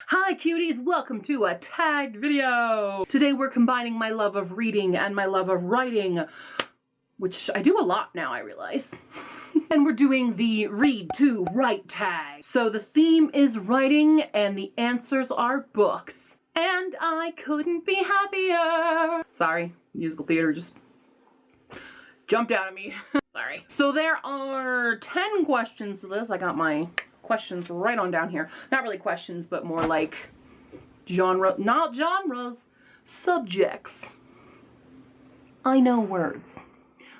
Hi cuties, welcome to a tagged video. Today we're combining my love of reading and my love of writing, which I do a lot now, I realize. And we're doing the read to write tag. So the theme is writing and the answers are books. And I couldn't be happier. Sorry, musical theater just jumped out at me. Sorry. So there are 10 questions to this. I got my questions right on down here. Not really questions, but more like not genres, subjects. I know words.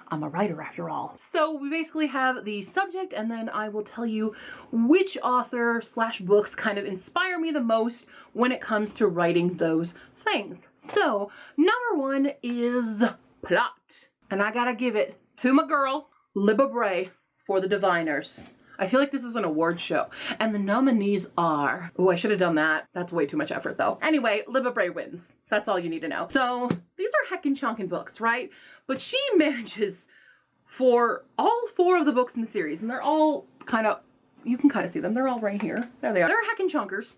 I'm a writer after all. So we basically have the subject, and then I will tell you which author / books kind of inspire me the most when it comes to writing those things. So number one is plot. And I gotta give it to my girl, Libba Bray, for The Diviners. I feel like this is an award show. And the nominees are... Oh, I should have done that. That's way too much effort, though. Anyway, Libba Bray wins. So that's all you need to know. So these are heckin' chunkin' books, right? But she manages for all 4 of the books in the series. And they're all kind of... You can kind of see them. They're all right here. There they are. They're heckin' chunkers.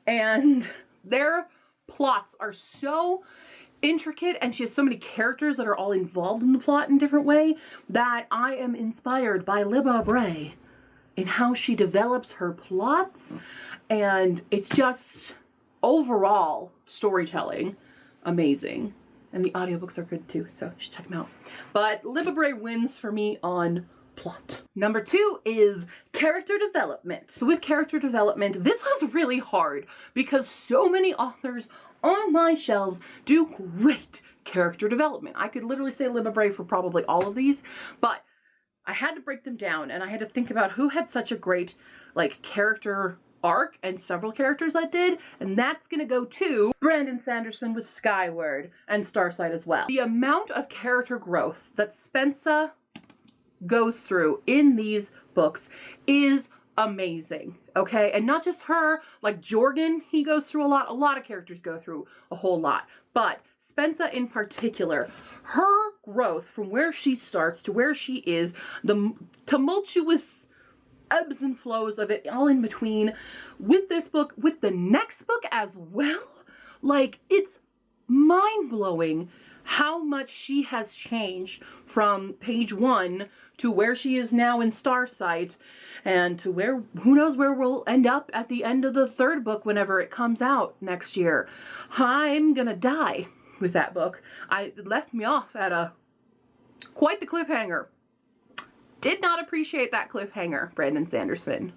And their plots are so intricate, and she has so many characters that are all involved in the plot in a different way, that I am inspired by Libba Bray in how she develops her plots, and it's just overall storytelling amazing. And the audiobooks are good too, so just check them out. But Libba Bray wins for me on plot. Number 2 is character development. So with character development, this was really hard because so many authors on my shelves do great character development. I could literally say Libba Bray for probably all of these, but I had to break them down, and I had to think about who had such a great character arc, and several characters that did, and that's gonna go to Brandon Sanderson with Skyward and Starsight as well. The amount of character growth that Spencer goes through in these books is amazing, okay? And not just her, like Jorgen, he goes through a lot of characters go through a whole lot, but Spencer in particular, her growth from where she starts to where she is, the tumultuous ebbs and flows of it all in between, with this book, with the next book as well, like, it's mind-blowing how much she has changed from page 1 to where she is now in Starsight, and to where, who knows where we'll end up at the end of the 3rd book whenever it comes out next year. I'm gonna die with that book. It left me off at quite the cliffhanger. Did not appreciate that cliffhanger, Brandon Sanderson.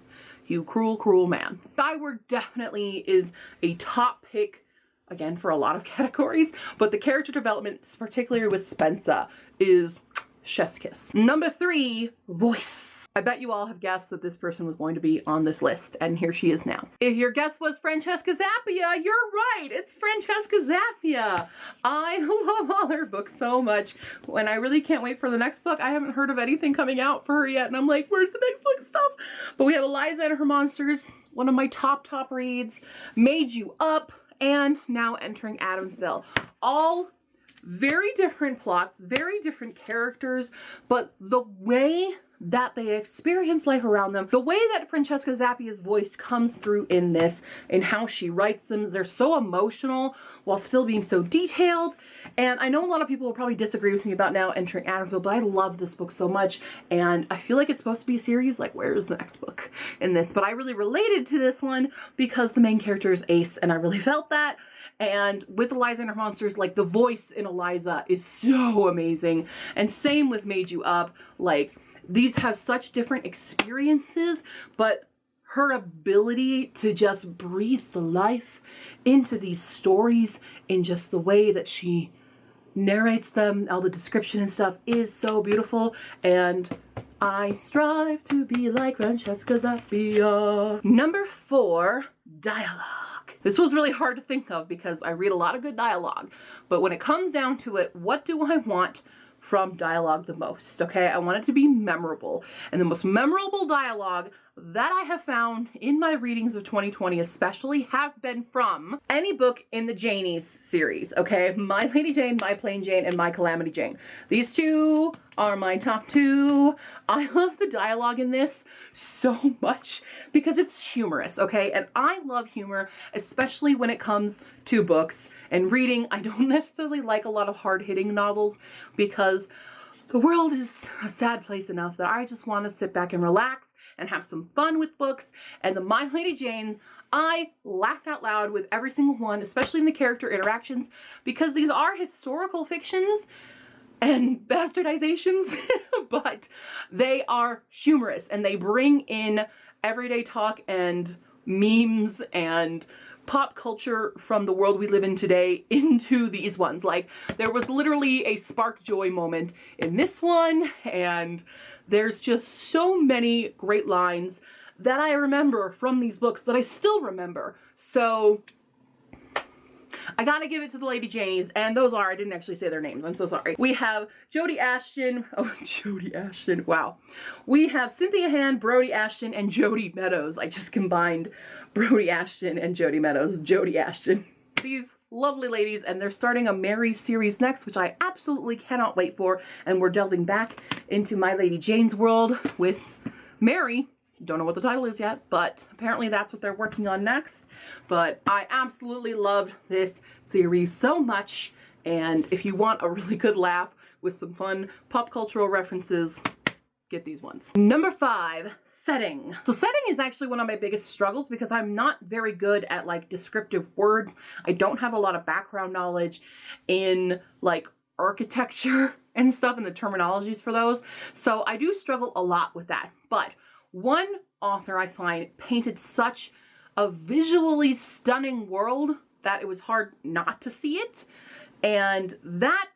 You cruel, cruel man. Skyward definitely is a top pick, again, for a lot of categories, but the character development, particularly with Spencer, is chef's kiss. Number 3, voice. I bet you all have guessed that this person was going to be on this list, and here she is now. If your guess was Francesca Zappia, you're right! It's Francesca Zappia! I love all her books so much, and I really can't wait for the next book. I haven't heard of anything coming out for her yet, and I'm like, where's the next book and stuff? But we have Eliza and Her Monsters, one of my top reads, Made You Up, and now entering Adamsville. All very different plots, very different characters, but the way that they experience life around them, the way that Francesca Zappia's voice comes through in this, and how she writes them, they're so emotional while still being so detailed. And I know a lot of people will probably disagree with me about now entering Adamsville, but I love this book so much, and I feel like it's supposed to be a series, like where's the next book in this? But I really related to this one because the main character is Ace, and I really felt that. And with Eliza and Her Monsters, like, the voice in Eliza is so amazing. And same with Made You Up. Like, these have such different experiences, but her ability to just breathe the life into these stories in just the way that she narrates them, all the description and stuff, is so beautiful. And I strive to be like Francesca Zappia. Number 4, dialogue. This was really hard to think of because I read a lot of good dialogue, but when it comes down to it, what do I want from dialogue the most? Okay, I want it to be memorable, and the most memorable dialogue that I have found in my readings of 2020 especially have been from any book in the Janies series, okay? My Lady Jane, My Plain Jane, and My Calamity Jane. These two are my top two. I love the dialogue in this so much because it's humorous, okay? And I love humor, especially when it comes to books and reading. I don't necessarily like a lot of hard-hitting novels because the world is a sad place enough that I just want to sit back and relax and have some fun with books. And the My Lady Janes, I laughed out loud with every single one, especially in the character interactions, because these are historical fictions and bastardizations, but they are humorous and they bring in everyday talk and memes and pop culture from the world we live in today into these ones. Like, there was literally a spark joy moment in this one, and there's just so many great lines that I remember from these books that I still remember. So I gotta give it to the Lady Janies, and those are, I didn't actually say their names, I'm so sorry. We have Jodie Ashton, oh, Jodie Ashton, wow. We have Cynthia Hand, Brody Ashton, and Jodie Meadows. I just combined Brody Ashton and Jodie Meadows, Jodie Ashton. These lovely ladies, and they're starting a Mary series next, which I absolutely cannot wait for, and we're delving back into My Lady Jane's world with Mary. Don't know what the title is yet, but apparently that's what they're working on next. But I absolutely loved this series so much, and if you want a really good laugh with some fun pop cultural references, get these ones. Number 5, setting. So setting is actually one of my biggest struggles because I'm not very good at like descriptive words. I don't have a lot of background knowledge in like architecture and stuff and the terminologies for those. So I do struggle a lot with that. But one author I find painted such a visually stunning world that it was hard not to see it. And that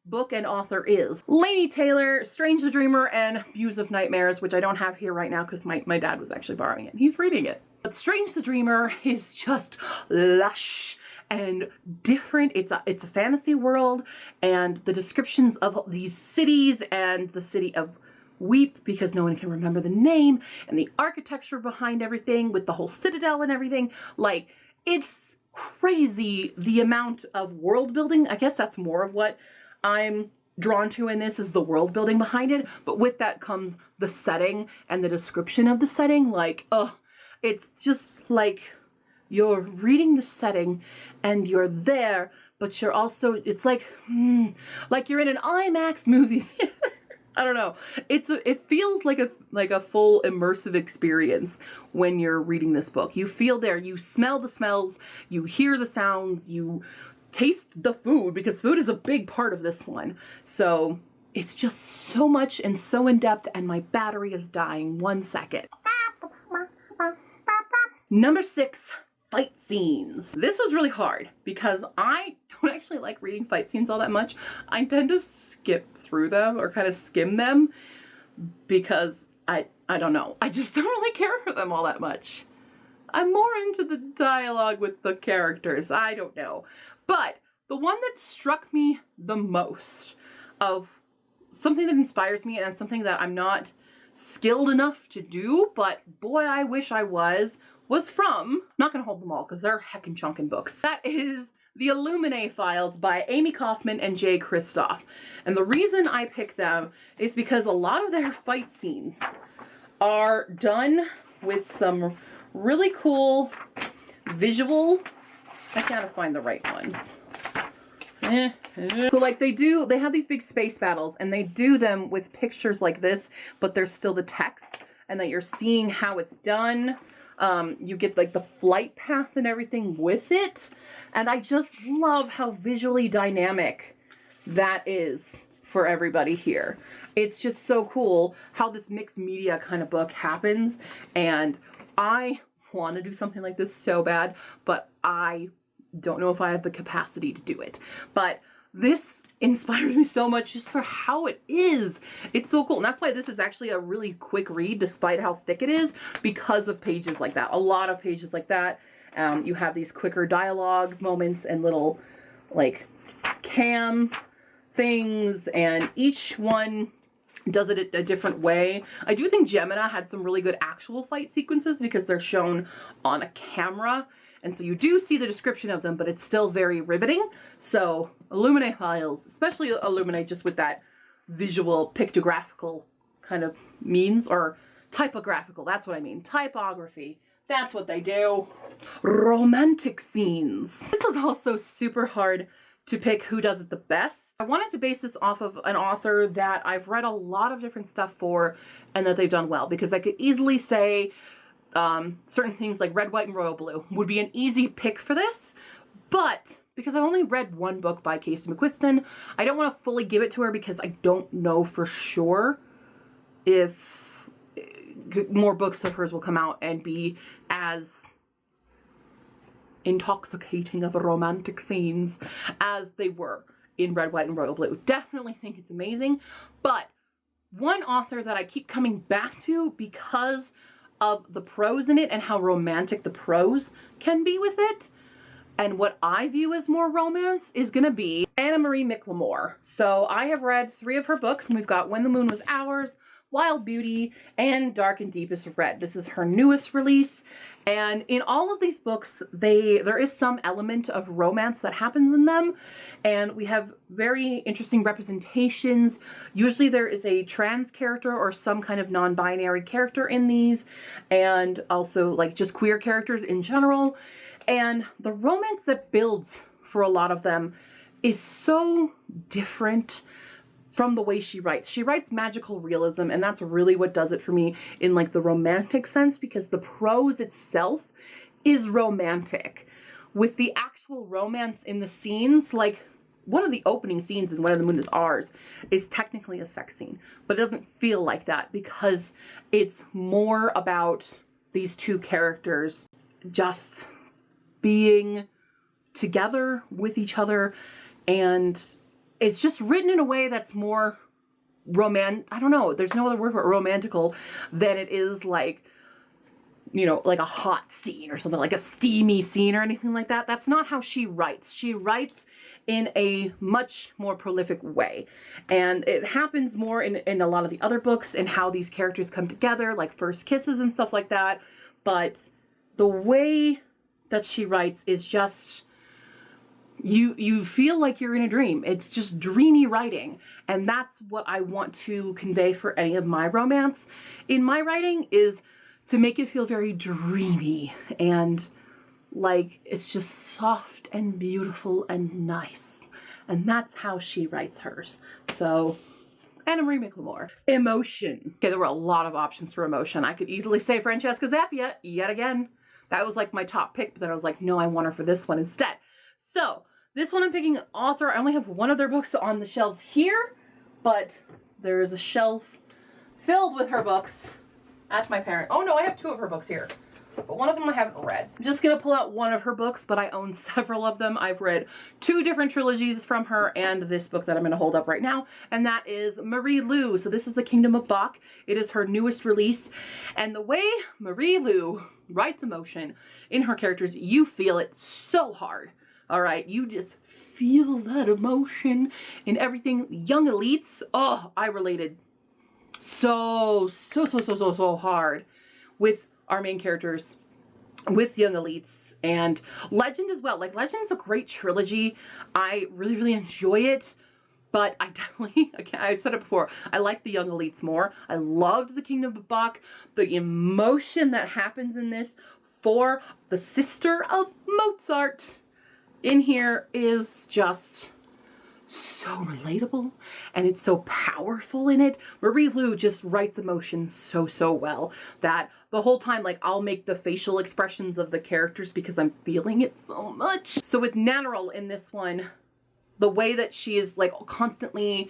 book and author is Laini Taylor, Strange the Dreamer, and Muse of Nightmares, which I don't have here right now because my dad was actually borrowing it. He's reading it. But Strange the Dreamer is just lush and different. It's a fantasy world, and the descriptions of these cities and the city of Weep, because no one can remember the name, and the architecture behind everything with the whole citadel and everything, like, it's crazy the amount of world building. I guess that's more of what I'm drawn to in this, is the world building behind it, but with that comes the setting and the description of the setting. Like, oh, it's just like you're reading the setting and you're there, but you're also, it's like you're in an IMAX movie. I don't know. It feels like a full immersive experience when you're reading this book. You feel there, you smell the smells, you hear the sounds, you taste the food, because food is a big part of this one. So it's just so much and so in depth, and my battery is dying 1 second. Number 6, fight scenes. This was really hard because I don't actually like reading fight scenes all that much. I tend to skip through them or kind of skim them because I don't know. I just don't really care for them all that much. I'm more into the dialogue with the characters. I don't know. But the one that struck me the most of something that inspires me and something that I'm not skilled enough to do, but boy, I wish I was from, I'm not gonna hold them all because they're heckin' chunkin' books. That is the Illuminae files by Amie Kaufman and J. Kristoff. And the reason I picked them is because a lot of their fight scenes are done with some really cool visual, I gotta find the right ones. So like they have these big space battles and they do them with pictures like this, but there's still the text and that you're seeing how it's done. You get like the flight path and everything with it. And I just love how visually dynamic that is for everybody here. It's just so cool how this mixed media kind of book happens. And I want to do something like this so bad, but I don't know if I have the capacity to do it. But this inspires me so much just for how it is. It's so cool. And that's why this is actually a really quick read despite how thick it is, because of pages like that. A lot of pages like that. You have these quicker dialogues, moments, and little like cam things, and each one does it a different way. I do think Gemina had some really good actual fight sequences because they're shown on a camera. And so you do see the description of them, but it's still very riveting. So Illuminae files, especially Illuminae, just with that visual pictographical kind of means, or typographical, that's what I mean. Typography, that's what they do. Romantic scenes. This was also super hard to pick who does it the best. I wanted to base this off of an author that I've read a lot of different stuff for and that they've done well, because I could easily say certain things like Red, White, and Royal Blue would be an easy pick for this, but because I only read one book by Casey McQuiston, I don't want to fully give it to her because I don't know for sure if more books of hers will come out and be as intoxicating of romantic scenes as they were in Red, White, and Royal Blue. Definitely think it's amazing, but one author that I keep coming back to because of the prose in it and how romantic the prose can be with it, and what I view as more romance, is gonna be Anne-Marie Mclemore. So I have read 3 of her books, and we've got When the Moon Was Ours, Wild Beauty, and Dark and Deepest Red. This is her newest release, and in all of these books, there is some element of romance that happens in them, and we have very interesting representations. Usually there is a trans character or some kind of non-binary character in these, and also like just queer characters in general, and the romance that builds for a lot of them is so different from the way she writes. She writes magical realism, and that's really what does it for me in like the romantic sense, because the prose itself is romantic. With the actual romance in the scenes, like one of the opening scenes in When the Moon Is Ours is technically a sex scene, but it doesn't feel like that because it's more about these two characters just being together with each other, and it's just written in a way that's more I don't know, there's no other word for it, romantical, than it is like, you know, like a hot scene or something, like a steamy scene or anything like that. That's not how she writes. She writes in a much more prolific way. And it happens more in a lot of the other books and how these characters come together, like first kisses and stuff like that. But the way that she writes is just, you feel like you're in a dream. It's just dreamy writing. And that's what I want to convey for any of my romance in my writing, is to make it feel very dreamy and like it's just soft and beautiful and nice. And that's how she writes hers. So Anne-Marie Mclemore. Emotion. Okay, there were a lot of options for emotion. I could easily say Francesca Zappia yet again. That was like my top pick, but then I was like, no, I want her for this one instead. So this one I'm picking an author. I only have one of their books on the shelves here, but there is a shelf filled with her books at my parent. Oh no, I have 2 of her books here, but one of them I haven't read. I'm just gonna pull out one of her books, but I own several of them. I've read 2 different trilogies from her and this book that I'm gonna hold up right now, and that is Marie Lu. So this is The Kingdom of Bach. It is her newest release, and the way Marie Lu writes emotion in her characters, you feel it so hard. All right, you just feel that emotion in everything. Young Elites, oh, I related so hard with our main characters, with Young Elites, and Legend as well. Like, Legend is a great trilogy. I really enjoy it, but I definitely, again, I've said it before, I like the Young Elites more. I loved The Kingdom of Bach. The emotion that happens in this for the sister of Mozart in here is just so relatable, and it's so powerful in it. Marie Lu just writes emotion so well that the whole time, like, I'll make the facial expressions of the characters because I'm feeling it so much. So with Nannerl in this one, the way that she is like constantly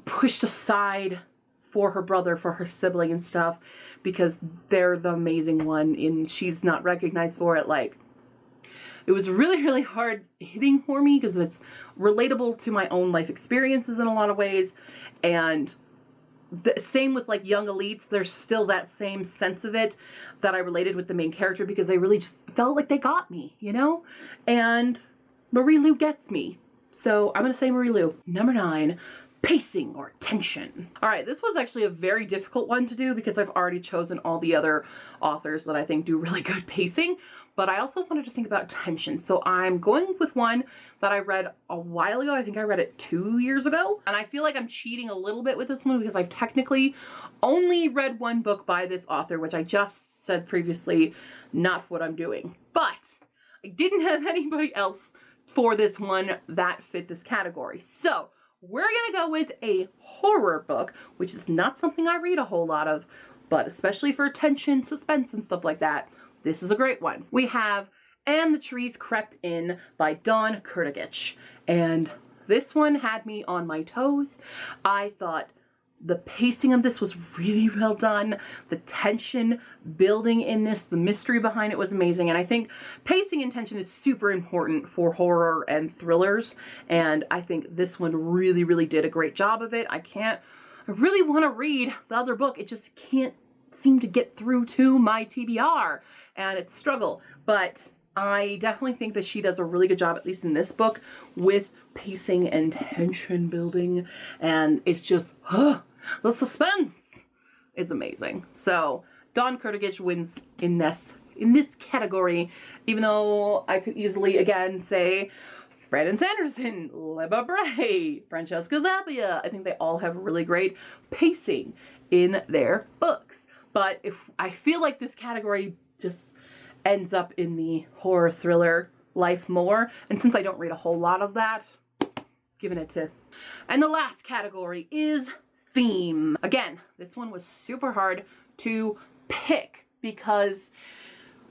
pushed aside for her brother, for her sibling and stuff, because they're the amazing one and she's not recognized for it, like, it was really hard hitting for me because it's relatable to my own life experiences in a lot of ways. And the same with like Young Elites, there's still that same sense of it that I related with the main character because they really just felt like they got me, you know? And Marie Lu gets me. So I'm going to say Marie Lu. Number 9, pacing or tension. All right, this was actually a very difficult one to do because I've already chosen all the other authors that I think do really good pacing, but I also wanted to think about tension. So I'm going with one that I read a while ago. I think I read it 2 years ago, and I feel like I'm cheating a little bit with this one because I've technically only read one book by this author, which I just said previously, not what I'm doing. But I didn't have anybody else for this one that fit this category. So we're gonna go with a horror book, which is not something I read a whole lot of, but especially for tension, suspense, and stuff like that, this is a great one. We have And the Trees Crept In by Dawn Kurtagich. And this one had me on my toes. I thought the pacing of this was really well done. The tension building in this, the mystery behind it was amazing. And I think pacing and tension is super important for horror and thrillers. And I think this one really, really did a great job of it. I really want to read the other book. It just can't seem to get through to my TBR, and it's a struggle. But I definitely think that she does a really good job, at least in this book, with pacing and tension building. And it's just, the suspense is amazing. So Dawn Kurtagich wins in this category, even though I could easily again say Brandon Sanderson, Leba Bray, Francesca Zappia. I think they all have really great pacing in their books. But if I feel like this category just ends up in the horror thriller life more, and since I don't read a whole lot of that, giving it to. And the last category is theme. Again, this one was super hard to pick because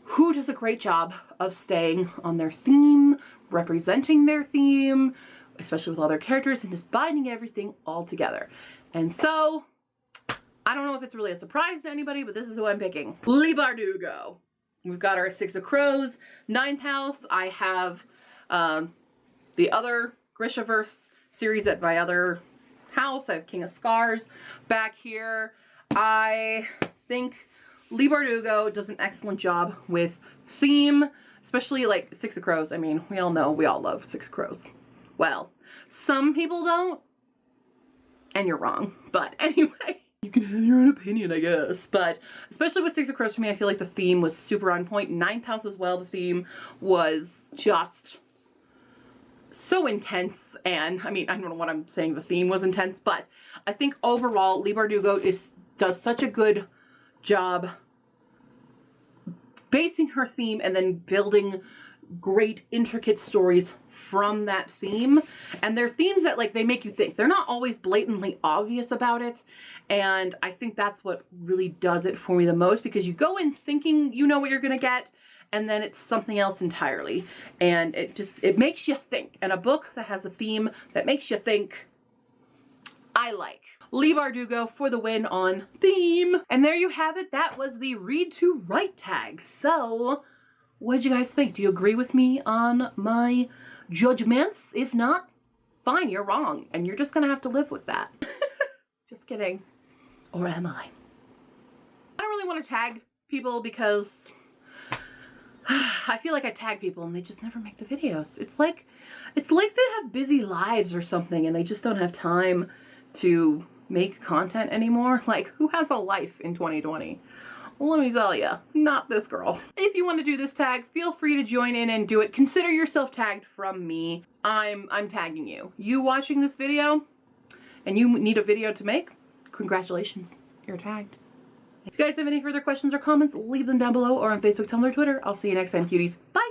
who does a great job of staying on their theme, representing their theme, especially with all their characters, and just binding everything all together. And so I don't know if it's really a surprise to anybody, but this is who I'm picking. Leigh Bardugo. We've got our Six of Crows, Ninth House. I have the other Grishaverse series at my other house. I have King of Scars back here. I think Leigh Bardugo does an excellent job with theme, especially like Six of Crows. I mean, we all know, we all love Six of Crows. Well, some people don't, and you're wrong. But anyway, you can have your own opinion, I guess. But especially with Six of Crows, for me, I feel like the theme was super on point. Ninth House as well, the theme was just so intense. And I mean, I don't know what I'm saying, the theme was intense, but I think overall Leigh Bardugo does such a good job basing her theme and then building great intricate stories from that theme. And they're themes that like they make you think. They're not always blatantly obvious about it, and I think that's what really does it for me the most, because you go in thinking you know what you're gonna get, and then it's something else entirely, and it makes you think. And a book that has a theme that makes you think, I like. Leigh Bardugo for the win on theme. And there you have it. That was the read to write tag. So what did you guys think? Do you agree with me on my judgments? If not, fine, you're wrong, and you're just gonna have to live with that. Just kidding. Or am I? I don't really want to tag people because I feel like I tag people and they just never make the videos. It's like they have busy lives or something and they just don't have time to make content anymore. Like, who has a life in 2020? Well, let me tell you, not this girl. If you want to do this tag, feel free to join in and do it. Consider yourself tagged from me. I'm tagging you. You watching this video and you need a video to make, congratulations, you're tagged. If you guys have any further questions or comments, leave them down below or on Facebook, Tumblr, Twitter. I'll see you next time, cuties. Bye!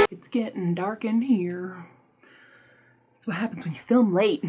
It's getting dark in here. That's what happens when you film late.